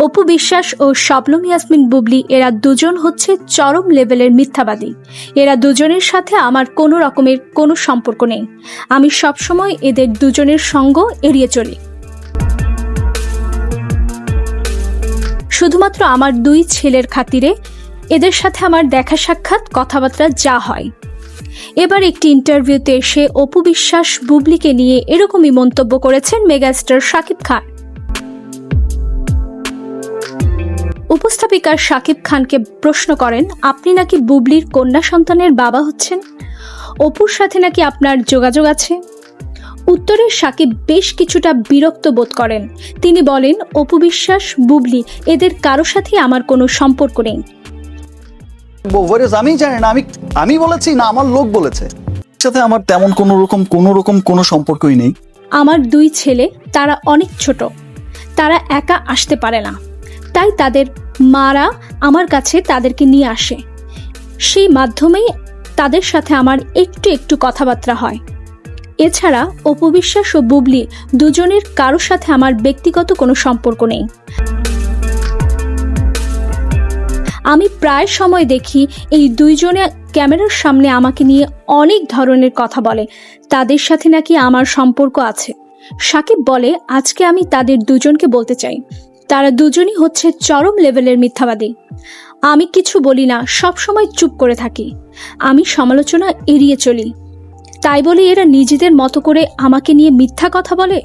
অপু বিশ্বাস ও শবনম ইয়াসমিন বুবলি এরা দুজন হচ্ছে চরম লেভেলের মিথ্যাবাদী। এরা দুজনের সাথে আমার কোনো রকমের কোনো সম্পর্ক নেই। আমি সবসময় এদের দুজনের সঙ্গ এড়িয়ে চলি। শুধুমাত্র আমার দুই ছেলের খাতিরে এদের সাথে আমার দেখা সাক্ষাৎ কথাবার্তা যা হয়। এবার একটি ইন্টারভিউতে এসে অপু বিশ্বাস বুবলিকে নিয়ে এরকমই মন্তব্য করেছেন মেগাস্টার শাকিব খান। উপস্থাপিকা শাকিব খানকে প্রশ্ন করেন, আপনি নাকি বুবলির কন্যা সন্তানের বাবা হচ্ছেন, অপুর সাথে নাকি আপনার যোগাযোগ আছে? উত্তরে শাকিব বেশ কিছুটা বিরক্ত বোধ করেন। তিনি বলেন, অপু বিশ্বাস বুবলি এদের কারো সাথে আমার কোনো সম্পর্ক নেই। আমি জানি না, আমি বলেছি না আমার লোক বলেছে, সাথে আমার তেমন কোনো সম্পর্কই নেই। আমার দুই ছেলে, তারা অনেক ছোট, তারা একা আসতে পারে না, তাই তাদের মারা আমার কাছে তাদেরকে নিয়ে আসে। সেই মাধ্যমেই তাদের সাথে আমার একটু কথাবার্তা হয়। এছাড়া অপু বিশ্বাস ও বুবলি দুজনের কারোর সাথে আমার ব্যক্তিগত কোনো সম্পর্ক নেই। আমি প্রায় সময় দেখি এই দুইজনে ক্যামেরার সামনে আমাকে নিয়ে অনেক ধরনের কথা বলে, তাদের সাথে নাকি আমার সম্পর্ক আছে। শাকিব বলে, আজকে আমি তাদের দুজনকে বলতে চাই, তারা দুজনই হচ্ছে চরম লেভেলের মিথ্যাবাদী। আমি কিছু বলি না, সব সময় চুপ করে থাকি। আমি সমালোচনা এড়িয়ে চলি, তাই বলে এরা নিজেদের মতো করে আমাকে নিয়ে মিথ্যা কথা বলে।